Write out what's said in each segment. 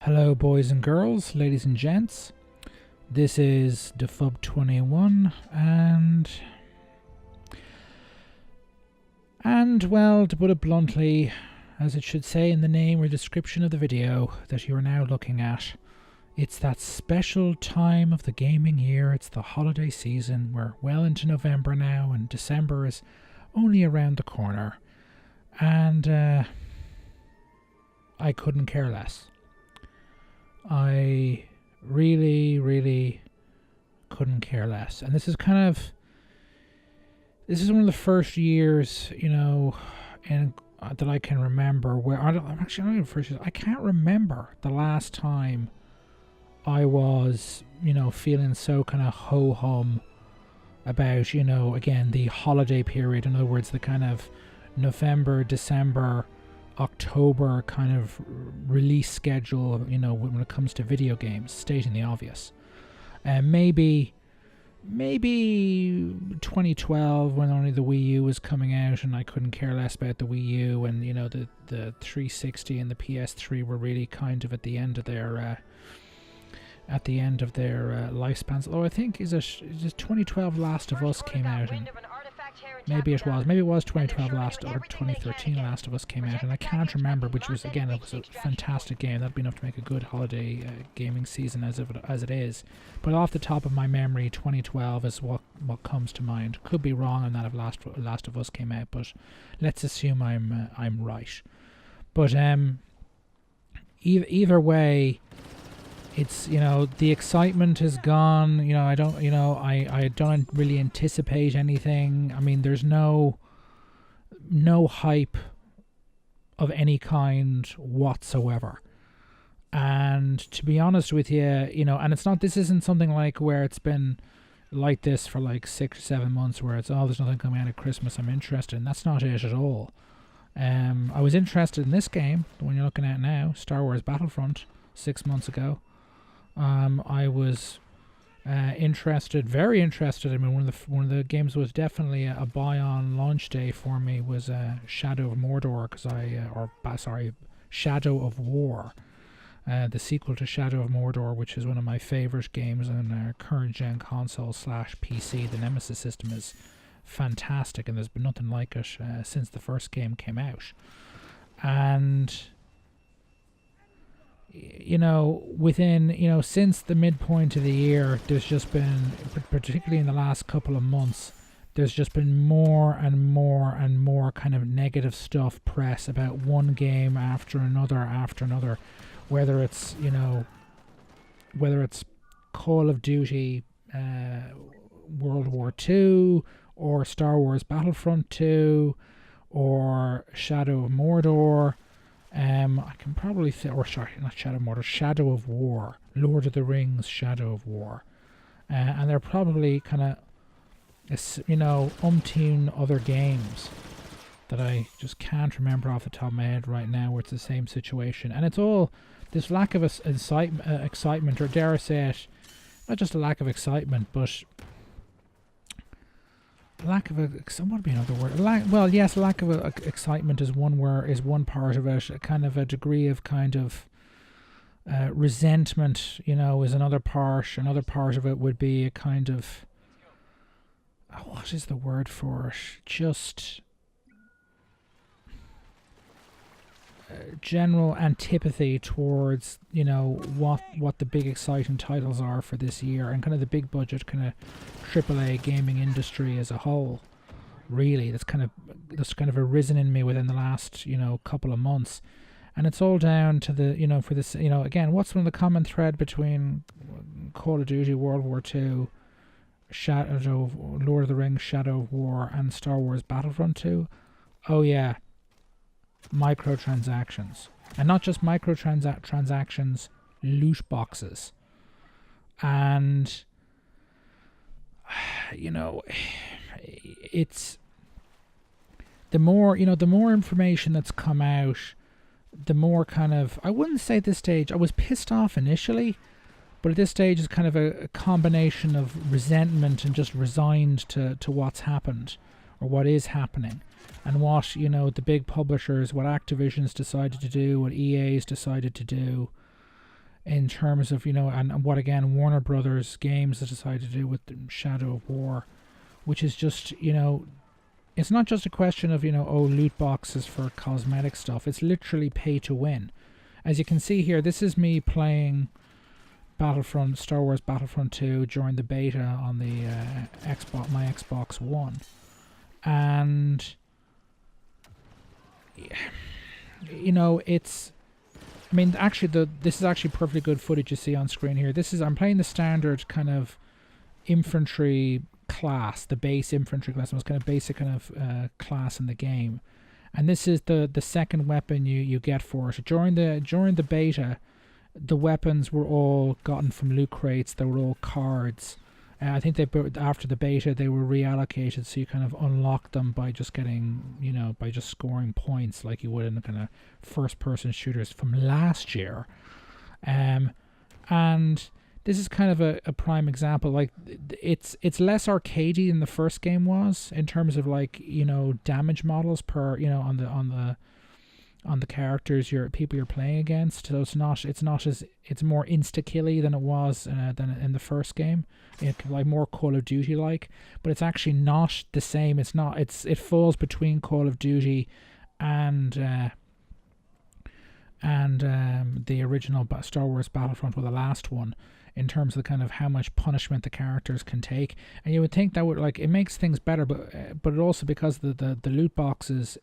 Hello boys and girls, ladies and gents. This is Defub21 and well, to put it bluntly, as it should say in the name or description of the video that you are now looking at, it's that special time of the gaming year. It's the holiday season. We're well into November now and December is only around the corner, and I couldn't care less. I really couldn't care less. And this is one of the first years, that I can remember where I can't remember the last time I was, feeling so kind of ho-hum about, again, the holiday period. In other words, the kind of November, December, October kind of release schedule, when it comes to video games, stating the obvious. Maybe 2012, when only the Wii U was coming out and I couldn't care less about the Wii U, and the 360 and the PS3 were really kind of at the end of their lifespans. Although I think is it 2012 Last of Us came out, and maybe it was 2012 or 2013 Last of Us came out, and I can't remember, which was, again, it was a fantastic game. That'd be enough to make a good holiday gaming season as it is. But off the top of my memory, 2012 is what comes to mind. Could be wrong on that if Last of Us came out, but let's assume I'm right. But either way, it's, the excitement is gone. I don't really anticipate anything. I mean, there's no hype of any kind whatsoever. And to be honest with you, and this isn't something like where it's been like this for like 6 or 7 months where it's, there's nothing coming out at Christmas I'm interested in. That's not it at all. I was interested in this game, the one you're looking at now, Star Wars Battlefront, 6 months ago. I was very interested. I mean, one of the games was definitely a buy on launch day for me was Shadow of Mordor, Shadow of War, the sequel to Shadow of Mordor, which is one of my favorite games on current gen console / PC. The Nemesis system is fantastic, and there's been nothing like it since the first game came out. And within, since the midpoint of the year, there's just been, particularly in the last couple of months, there's just been more and more kind of negative stuff press about one game after another, whether it's Call of Duty World War II, or Star Wars Battlefront 2, or Shadow of Mordor. I can probably not Shadow of Mordor, Shadow of War, Lord of the Rings, Shadow of War, and they're probably kind of, umpteen other games that I just can't remember off the top of my head right now where it's the same situation, and it's all this lack of excitement, or dare I say it, not just a lack of excitement, but lack of what would be another word? Lack of excitement is one part of it. A kind of a degree of resentment, is another part. Another part of it would be a kind of what is the word for it? Just general antipathy towards what the big exciting titles are for this year, and kind of the big budget kind of AAA gaming industry as a whole. Really, that's kind of arisen in me within the last couple of months, and it's all down to the for this again, what's one of the common thread between Call of Duty World War II, Lord of the Rings, Shadow of War, and Star Wars Battlefront 2? Oh yeah, microtransactions. And not just microtransactions, loot boxes. And it's the more information that's come out, the more kind of, I wouldn't say at this stage I was pissed off initially, but at this stage it's kind of a combination of resentment and just resigned to what's happened, or what is happening. and what, you know, the big publishers, what Activision's decided to do, what EA's decided to do. in terms of, and what again Warner Brothers Games has decided to do with Shadow of War, which is just, it's not just a question of, loot boxes for cosmetic stuff. It's literally pay to win. As you can see here, this is me playing Star Wars Battlefront 2 during the beta on the my Xbox One. And, it's... I mean, actually, this is actually perfectly good footage you see on screen here. I'm playing the standard kind of infantry class, the base infantry class, the most kind of basic kind of class in the game. And this is the second weapon you get for it. During the beta, the weapons were all gotten from loot crates. They were all cards. I think after the beta they were reallocated, so you kind of unlock them by just getting, by just scoring points like you would in the kind of first-person shooters from last year. And this is kind of a prime example. Like it's less arcadey than the first game was in terms of damage models per on the characters people you're playing against. So it's more insta-killy than it was than in the first game. It's like more Call of Duty like, but it's actually not the same. It falls between Call of Duty and the original Star Wars Battlefront, or the last one, in terms of the kind of how much punishment the characters can take. And you would think that would it makes things better, but it also, because of the loot boxes,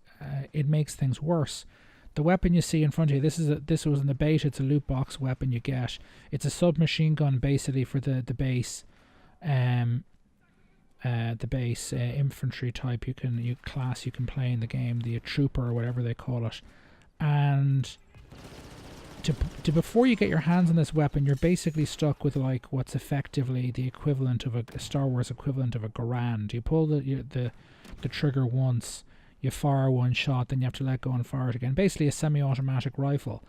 it makes things worse. The weapon you see in front of you, this was in the beta. It's a loot box weapon you get. It's a submachine gun basically for the base, infantry type you can play in the game, the trooper or whatever they call it. And before you get your hands on this weapon, you're basically stuck with what's effectively the equivalent of a Star Wars equivalent of a Garand. You pull the trigger once, you fire one shot, then you have to let go and fire it again. Basically a semi-automatic rifle.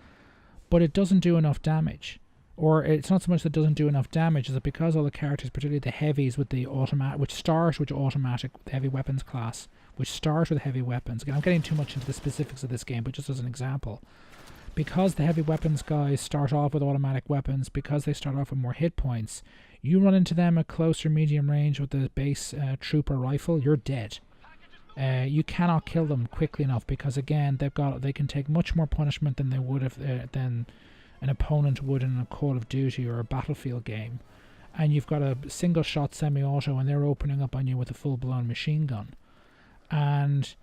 But it doesn't do enough damage. Or it's not so much that it doesn't do enough damage, as that because all the characters, particularly the heavies with the automatic, which start with automatic, the heavy weapons class, which start with heavy weapons. Again, I'm getting too much into the specifics of this game, but just as an example. Because the heavy weapons guys start off with automatic weapons, because they start off with more hit points, you run into them at close or medium range with the base trooper rifle, you're dead. You cannot kill them quickly enough, because again they can take much more punishment than they would have than an opponent would in a Call of Duty or a Battlefield game. And you've got a single shot semi-auto, and they're opening up on you with a full-blown machine gun. And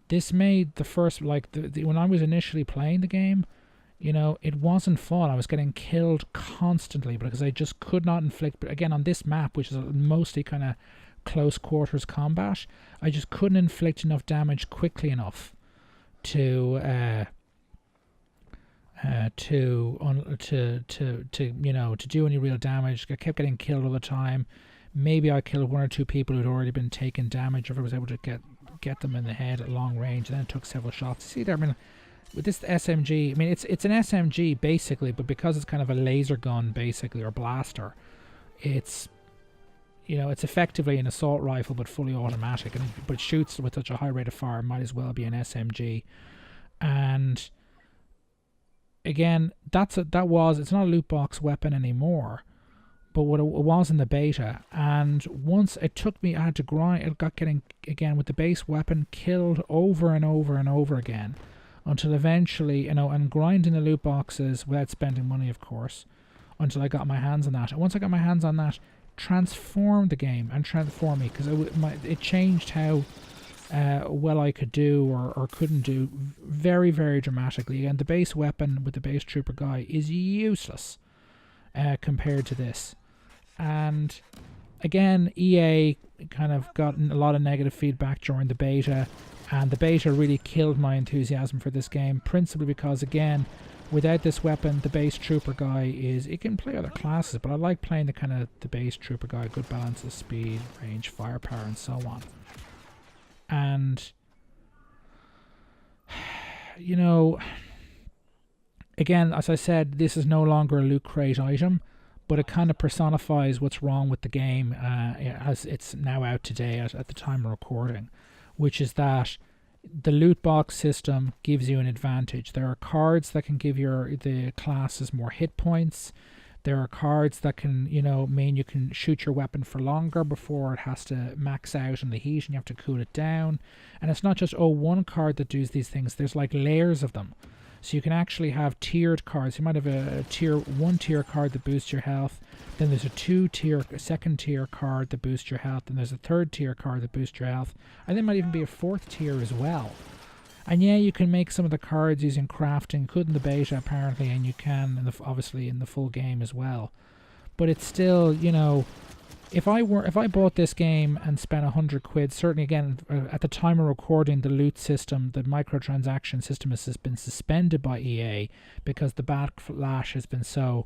this made the first, when I was initially playing the game, it wasn't fun. I was getting killed constantly because I just could not inflict. But again, on this map, which is mostly kind of close quarters combat, I just couldn't inflict enough damage quickly enough to do any real damage. I kept getting killed all the time. Maybe I killed one or two people who'd already been taking damage, if I was able to get them in the head at long range. And then it took several shots. See there, with this SMG, it's an SMG basically, but because it's kind of a laser gun basically, or blaster, it's effectively an assault rifle but fully automatic, but it shoots with such a high rate of fire, it might as well be an SMG. And again, it's not a loot box weapon anymore, but what it was in the beta. And once it took me, I had to grind. It got getting, again with the base weapon, killed over and over and over again, until eventually, and grinding the loot boxes without spending money, of course, until I got my hands on that. And once I got my hands on that, transformed the game and transformed me, because it changed how well I could do or couldn't do very, very dramatically. And the base weapon with the base trooper guy is useless compared to this. And again, EA kind of got a lot of negative feedback during the beta, and the beta really killed my enthusiasm for this game, principally because, again, without this weapon, the base trooper guy it can play other classes, but I like playing the base trooper guy, good balance of speed, range, firepower, and so on. And again, as I said, this is no longer a loot crate item, but it kind of personifies what's wrong with the game as it's now out today at the time of recording, which is that the loot box system gives you an advantage. There are cards that can give the classes more hit points. There are cards that can, mean you can shoot your weapon for longer before it has to max out in the heat and you have to cool it down. And it's not just, one card that does these things. There's like layers of them. So you can actually have tiered cards. You might have a one tier card that boosts your health. Then there's a second tier card that boosts your health. And there's a third tier card that boosts your health. And there might even be a fourth tier as well. And yeah, you can make some of the cards using crafting. Could in the beta apparently, and you can obviously in the full game as well. But it's still, if I bought this game and spent £100, certainly again at the time of recording, the loot system, the microtransaction system has been suspended by EA because the backlash has been so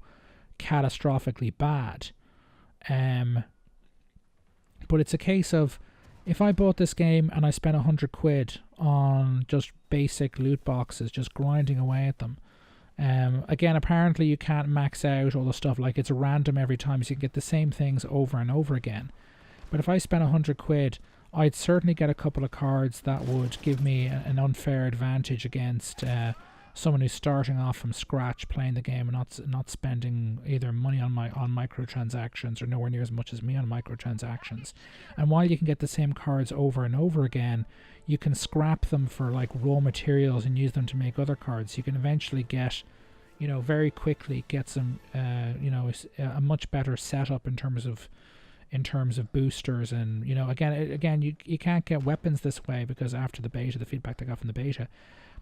catastrophically bad. But it's a case of, if I bought this game and I spent £100 on just basic loot boxes, just grinding away at them. Again, apparently you can't max out all the stuff, like it's random every time, so you can get the same things over and over again. But if I spent £100, I'd certainly get a couple of cards that would give me an unfair advantage against someone who's starting off from scratch playing the game and not spending either money on microtransactions or nowhere near as much as me on microtransactions. And while you can get the same cards over and over again, you can scrap them for like raw materials and use them to make other cards. You can eventually get, very quickly get some, a much better setup in terms of boosters. And again you can't get weapons this way because after the beta, the feedback they got from the beta.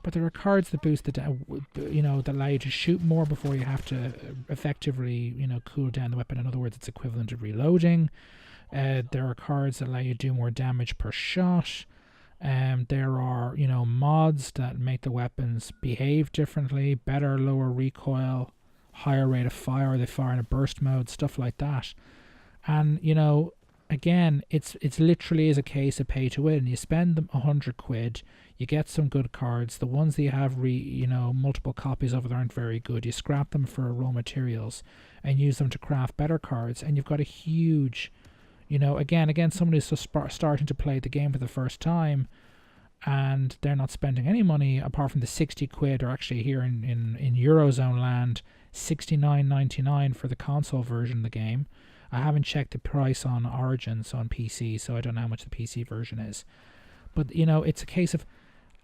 But there are cards that boost that allow you to shoot more before you have to effectively, cool down the weapon. In other words, it's equivalent to reloading. There are cards that allow you to do more damage per shot. There are, mods that make the weapons behave differently, better, lower recoil, higher rate of fire. They fire in a burst mode, stuff like that. And again, it's literally is a case of pay to win. You spend them £100, you get some good cards. The ones that you have multiple copies of it aren't very good. You scrap them for raw materials and use them to craft better cards, and you've got a huge, again, someone who's just starting to play the game for the first time, and they're not spending any money apart from the £60, or actually here in Eurozone land, $69.99 for the console version of the game. I haven't checked the price on Origins on PC, so I don't know how much the PC version is. But, it's a case of,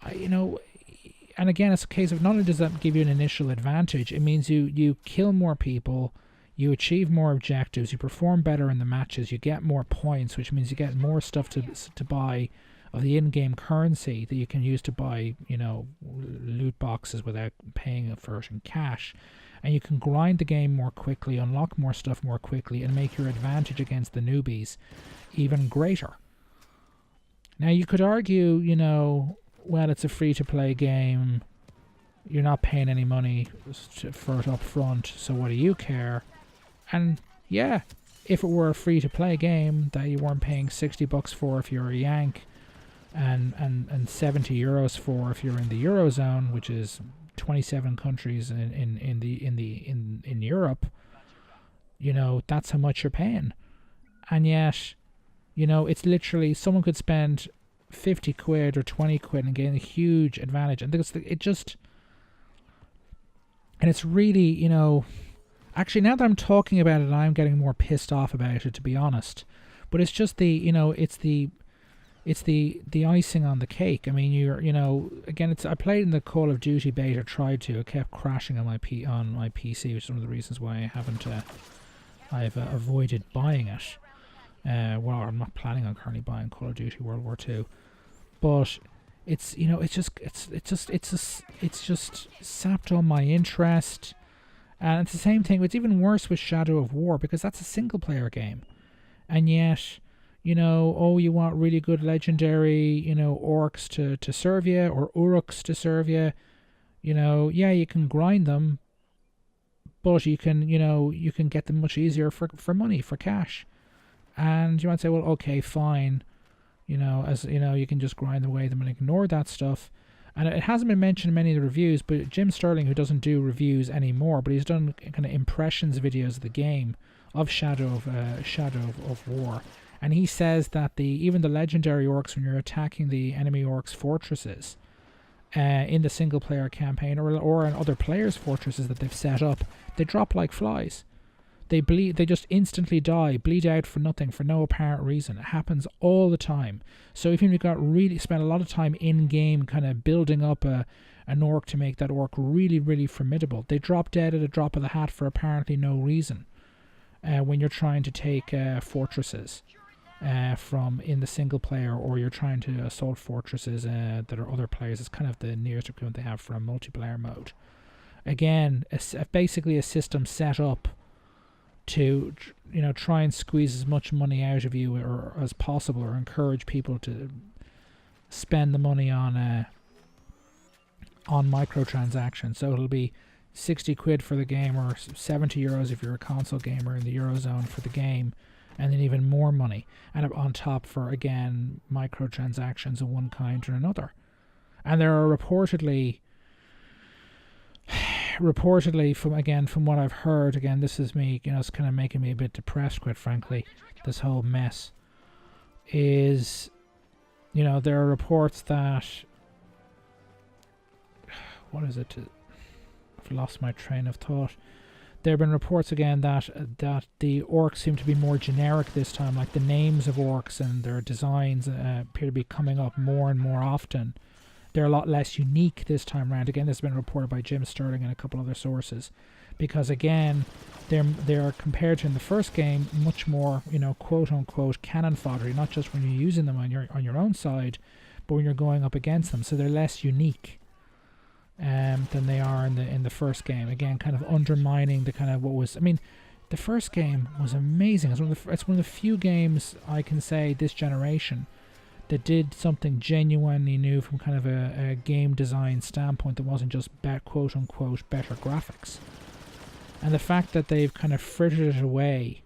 and again, it's a case of not only does that give you an initial advantage, it means you kill more people, you achieve more objectives, you perform better in the matches, you get more points, which means you get more stuff to buy of the in-game currency that you can use to buy, loot boxes without paying for it in cash. And you can grind the game more quickly, unlock more stuff more quickly, and make your advantage against the newbies even greater. Now, you could argue, well, it's a free-to-play game, you're not paying any money for it up front, so what do you care? And yeah, if it were a free-to-play game that you weren't paying $60 for if you're a Yank, and €70 for if you're in the Eurozone, which is 27 countries in Europe, that's how much you're paying. And yet, it's literally, someone could spend £50 or £20 and gain a huge advantage. And and it's really, actually, now that I'm talking about it, I'm getting more pissed off about it, to be honest. But it's just it's the icing on the cake. I mean, again, I played in the Call of Duty beta, tried to. It kept crashing on my PC, which is one of the reasons why I haven't. I've avoided buying it. Well, I'm not planning on currently buying Call of Duty World War II, but it's just sapped all my interest. And it's the same thing. It's even worse with Shadow of War, because that's a single player game, and yet, you want really good legendary, orcs to serve you, or uruks to serve you. Yeah, you can grind them, but you can get them much easier for money, for cash. And you might say, well, okay, fine. You can just grind away them and ignore that stuff. And it hasn't been mentioned in many of the reviews, but Jim Sterling, who doesn't do reviews anymore, but he's done kind of impressions videos of the game, of Shadow of War. And he says that even the legendary orcs, when you're attacking the enemy orcs' fortresses in the single player campaign or in other players' fortresses that they've set up, they drop like flies. They bleed. They just instantly die, bleed out for nothing, for no apparent reason. It happens all the time. So if you've got really spent a lot of time in game, kind of building up an orc to make that orc really, really formidable, they drop dead at a drop of the hat for apparently no reason. When you're trying to take fortresses from in the single player, or you're trying to assault fortresses that are other players, it's kind of the nearest equivalent they have for a multiplayer mode. Again, basically a system set up to try and squeeze as much money out of you or as possible, or encourage people to spend the money on microtransactions. So it'll be 60 quid for the game, or 70 euros if you're a console gamer in the Eurozone for the game, and then even more money, and on top for, again, microtransactions of one kind or another. And there are reportedly from what I've heard, again, this is me, it's kind of making me a bit depressed, quite frankly, this whole mess, is, there are reports that, what is it? I've lost my train of thought. There have been reports again that the orcs seem to be more generic this time, like the names of orcs and their designs appear to be coming up more and more often. They're a lot less unique this time around. Again, this has been reported by Jim Sterling and a couple other sources, because again, they're compared to in the first game much more, quote unquote cannon fodder, not just when you're using them on your own side, but when you're going up against them. So they're less unique than they are in the first game. Again, kind of undermining the kind of what was. I mean, the first game was amazing. It's one of the few games I can say this generation that did something genuinely new from kind of a game design standpoint that wasn't just quote unquote better graphics. And the fact that they've kind of frittered it away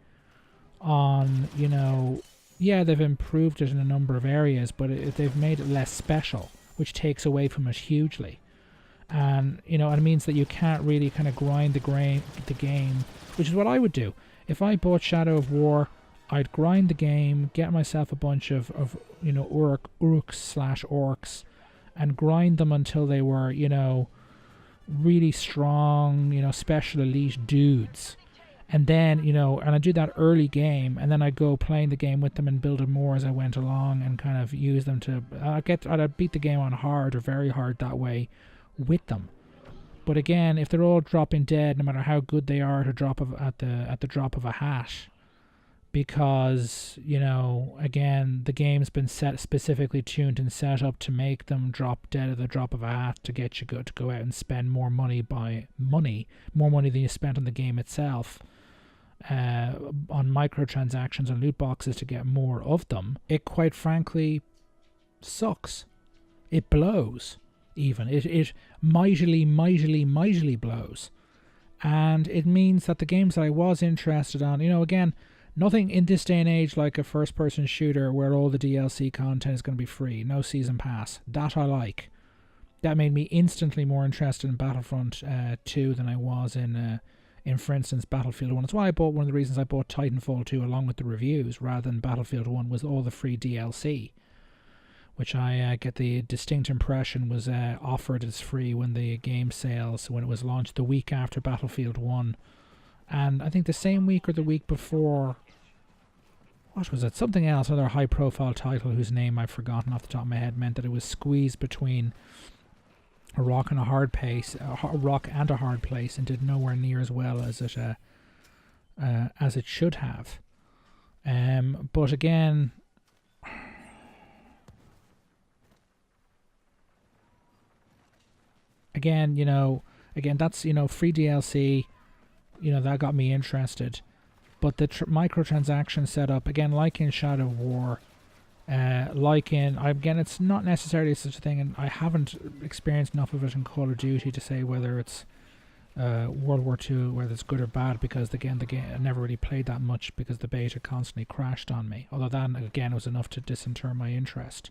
on, they've improved it in a number of areas, but they've made it less special, which takes away from it hugely. And, it means that you can't really kind of grind the game, which is what I would do. If I bought Shadow of War, I'd grind the game, get myself a bunch of urks/orcs, and grind them until they were, really strong, special elite dudes. And then, and I'd do that early game, and then I'd go playing the game with them and build them more as I went along, and kind of use them to, I'd beat the game on hard or very hard that way with them. But again, if they're all dropping dead, no matter how good they are at the drop of a hat, because again, the game's been specifically tuned and set up to make them drop dead at the drop of a hat, to get you to go out and spend more money more money than you spent on the game itself, on microtransactions and loot boxes to get more of them. It quite frankly sucks. It blows. Even it mightily blows. And it means that the games that I was interested on, again, nothing in this day and age like a first-person shooter where all the DLC content is going to be free, no season pass. That I like. That made me instantly more interested in Battlefront 2 than I was in, for instance, Battlefield 1. That's why one of the reasons I bought Titanfall 2 along with the reviews rather than Battlefield 1 was all the free DLC, which I get the distinct impression was offered as free when the game sales, when it was launched the week after Battlefield 1. And I think the same week or the week before, what was it? Something else, another high-profile title whose name I've forgotten off the top of my head, meant that it was squeezed between a rock and a hard place, and did nowhere near as well as it should have. But again, that's free DLC. That got me interested. But the microtransaction setup, again, like in Shadow of War, it's not necessarily such a thing, and I haven't experienced enough of it in Call of Duty to say whether it's World War II, whether it's good or bad, because again, the game I never really played that much because the beta constantly crashed on me. Although that, again, was enough to disinter my interest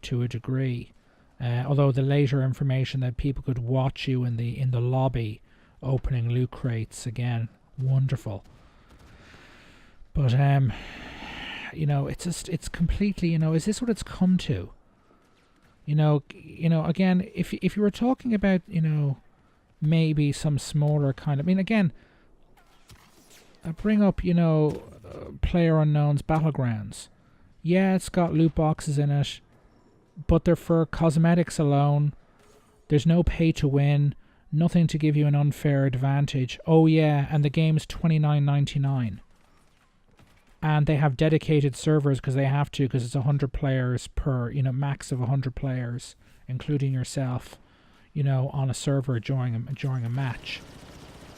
to a degree. Although the later information that people could watch you in the lobby opening loot crates, again, wonderful. But it's just, it's completely, is this what it's come to? Again, if you were talking about, maybe some smaller kind of, again, I bring up, PlayerUnknown's Battlegrounds. Yeah, it's got loot boxes in it, but they're for cosmetics alone. There's no pay to win, nothing to give you an unfair advantage. Oh yeah, and the game's $29.99. And they have dedicated servers because they have to, because it's 100 players per, max of 100 players, including yourself, on a server during a match.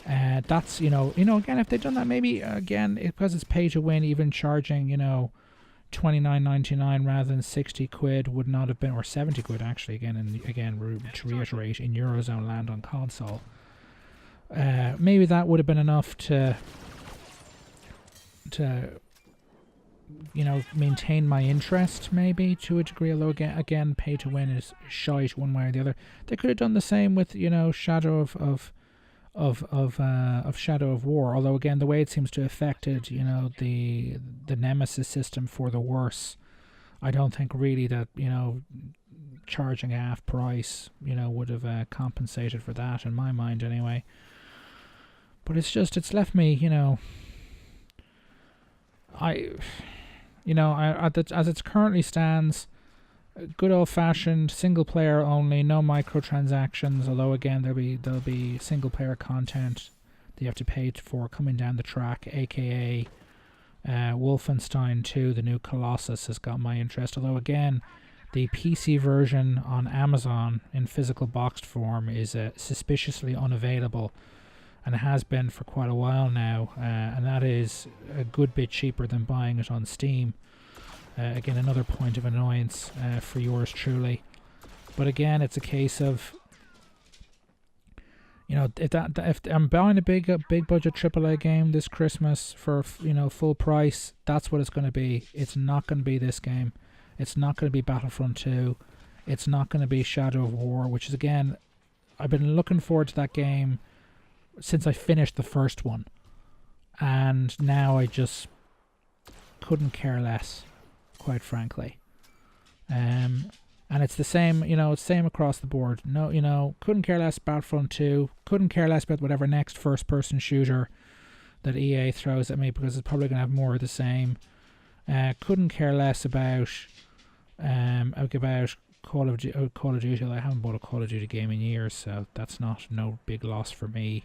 That's, again, if they've done that, maybe, again, because it's pay to win, even charging, $29.99 rather than 60 quid would not have been, or 70 quid actually, to reiterate, in Eurozone land on console. Maybe that would have been enough to maintain my interest, maybe, to a degree, although again pay to win is shite one way or the other. They could have done the same with, Shadow of Shadow of War, although again the way it seems to have affected, the Nemesis system for the worse. I don't think really that, charging half price, would have compensated for that, in my mind anyway. But it's left me, as it currently stands, good old-fashioned single-player only, no microtransactions. Although again, there'll be single-player content that you have to pay for coming down the track, aka Wolfenstein 2: The New Colossus has got my interest. Although again, the PC version on Amazon in physical boxed form is suspiciously unavailable, and it has been for quite a while now, and that is a good bit cheaper than buying it on Steam. Again, another point of annoyance for yours truly. But again, it's a case of, if I'm buying a big budget AAA game this Christmas for full price, that's what it's going to be. It's not going to be this game. It's not going to be Battlefront 2. It's not going to be Shadow of War, which is, again, I've been looking forward to that game since I finished the first one, and now I just couldn't care less, quite frankly. And it's the same, it's same across the board. No, couldn't care less Battlefront 2, couldn't care less about whatever next first-person shooter that EA throws at me, because it's probably going to have more of the same. Couldn't care less about Call of Duty. I haven't bought a Call of Duty game in years, so that's no big loss for me.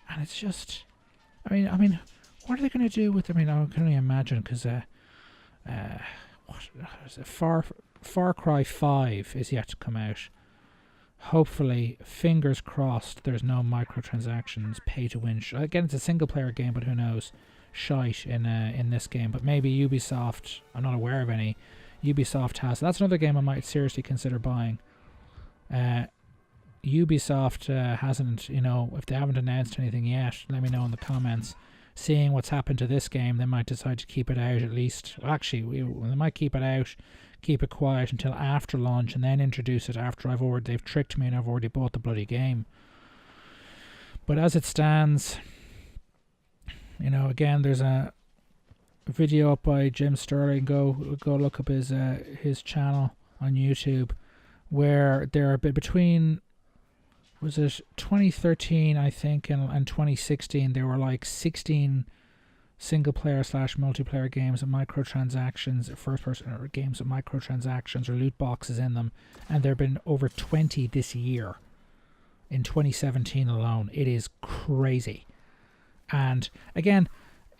And it's just, I mean, what are they going to do with? I can only imagine, because what is it? Far Cry 5 is yet to come out. Hopefully, fingers crossed, there's no microtransactions, pay to win. Again, it's a single player game, but who knows? Shite in this game. But maybe Ubisoft, I'm not aware of any. Ubisoft has. That's another game I might seriously consider buying. Ubisoft hasn't, if they haven't announced anything yet, let me know in the comments. Seeing what's happened to this game, they might decide to keep it out at least. Well, actually, they might keep it out, keep it quiet until after launch, and then introduce it after they've tricked me and I've already bought the bloody game. But as it stands, again, there's a video up by Jim Sterling. Go look up his channel on YouTube, where there are between, was it 2013 I think and 2016, there were like 16 single player / multiplayer games with microtransactions, first person games with microtransactions or loot boxes in them, and there have been over 20 this year in 2017 alone. It is crazy. And again,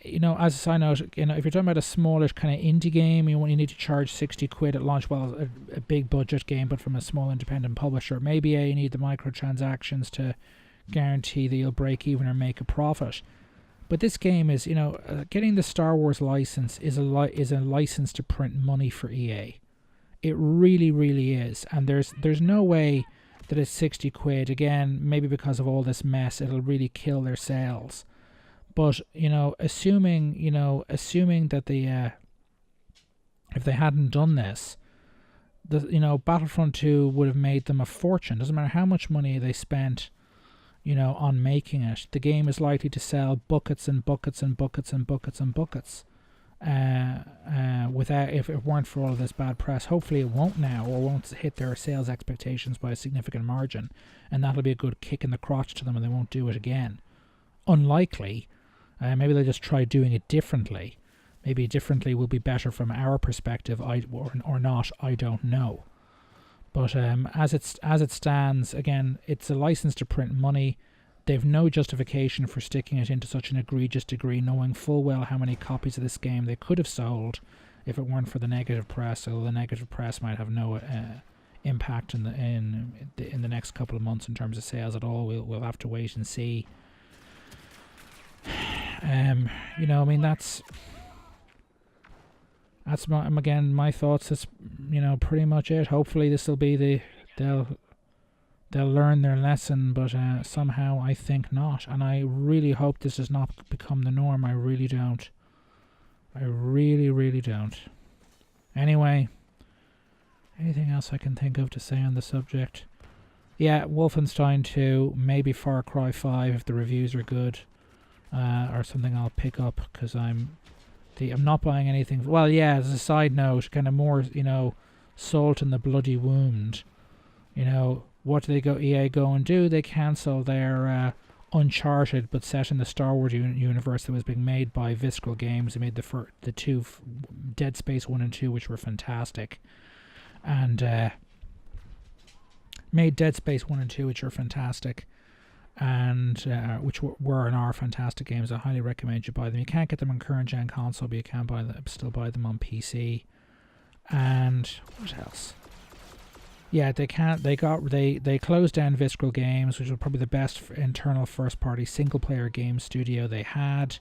as a side note, if you're talking about a smallish kind of indie game, you need to charge 60 quid at launch. Well, a big budget game, but from a small independent publisher. Maybe you need the microtransactions to guarantee that you'll break even or make a profit. But this game is, getting the Star Wars license is a license to print money for EA. It really, really is. And there's no way that it's 60 quid. Again, maybe because of all this mess, it'll really kill their sales. But, assuming that if they hadn't done this, Battlefront 2 would have made them a fortune. Doesn't matter how much money they spent, on making it. The game is likely to sell buckets and buckets and buckets and buckets and buckets. without, if it weren't for all of this bad press. Hopefully it won't now, or won't hit their sales expectations by a significant margin, and that'll be a good kick in the crotch to them, and they won't do it again. Unlikely. Maybe they'll just try doing it differently. Maybe differently will be better from our perspective, or not. I don't know. But as it stands, again, it's a license to print money. They've no justification for sticking it into such an egregious degree, knowing full well how many copies of this game they could have sold if it weren't for the negative press. Although the negative press might have no impact in the next couple of months in terms of sales at all. We'll have to wait and see. You know, I mean, that's my thoughts. That's, you know, pretty much it. Hopefully this will be they'll learn their lesson, but somehow I think not, and I really hope this does not become the norm. I really don't. I really don't. Anyway, anything else I can think of to say on the subject? Yeah, Wolfenstein 2, maybe Far Cry 5 if the reviews are good, or something I'll pick up, because I'm not buying anything. Well, yeah, as a side note, kind of more, you know, salt in the bloody wound. You know, what do EA go and do? They cancel their Uncharted, but set in the Star Wars universe that was being made by Visceral Games. They made the two Dead Space 1 and 2, which were fantastic, and made Dead Space 1 and 2, which are fantastic, and which were and are fantastic games. I highly recommend you buy them. You can't get them on current gen console, but you can still buy them on PC. And what else? Yeah, they closed down Visceral Games, which was probably the best internal first-party single-player game studio they had.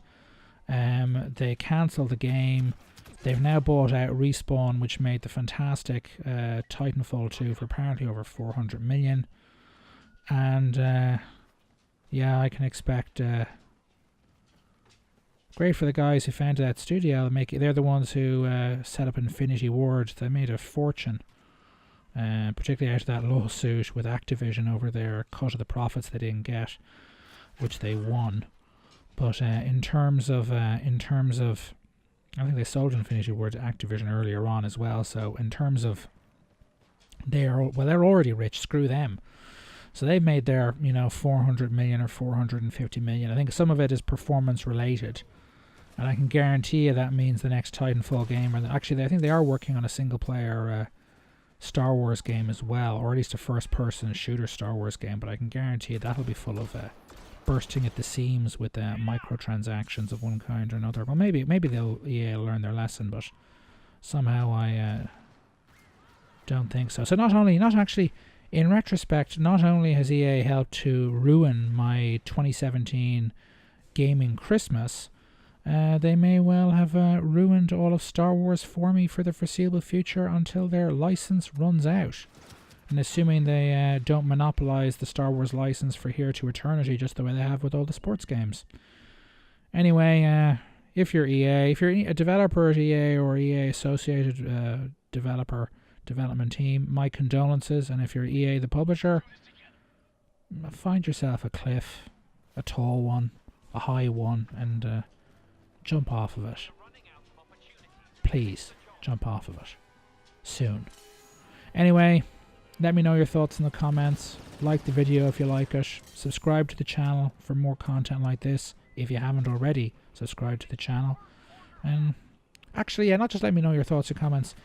They cancelled the game. They've now bought out Respawn, which made the fantastic Titanfall 2 for apparently over 400 million. And yeah, I can expect great for the guys who founded that studio. They're the ones who set up Infinity Ward. They made a fortune. Particularly out of that lawsuit with Activision over their cut of the profits they didn't get, which they won. But in terms of, I think they sold Infinity Ward to Activision earlier on as well. So in terms of, they're already rich. Screw them. So they've made their, you know, 400 million or 450 million. I think some of it is performance related, and I can guarantee you that means the next Titanfall game, or actually I think they are working on a single player Star Wars game as well, or at least a first-person shooter Star Wars game, but I can guarantee you that'll be full of bursting at the seams with microtransactions of one kind or another. Well, maybe they'll learn their lesson, but somehow I don't think so. So not actually, in retrospect, not only has EA helped to ruin my 2017 gaming Christmas, they may well have ruined all of Star Wars for me for the foreseeable future until their license runs out. And assuming they don't monopolize the Star Wars license for here to eternity, just the way they have with all the sports games. Anyway, if you're EA, if you're a developer at EA or EA associated development team, my condolences. And if you're EA the publisher, find yourself a cliff, a tall one, a high one, and jump off of it. Please, jump off of it. Soon. Anyway, let me know your thoughts in the comments. Like the video if you like it. Subscribe to the channel for more content like this. If you haven't already, subscribe to the channel. And actually, yeah, not just let me know your thoughts or comments.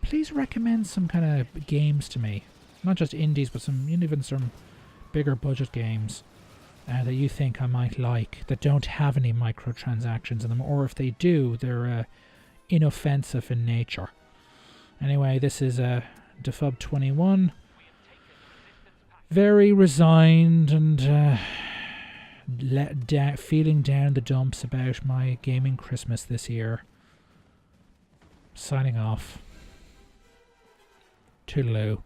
Please recommend some kind of games to me. Not just indies, but even some bigger budget games that you think I might like, that don't have any microtransactions in them, or if they do, they're inoffensive in nature. Anyway, this is Defub21, very resigned and feeling down the dumps about my gaming Christmas this year. Signing off. Toodaloo.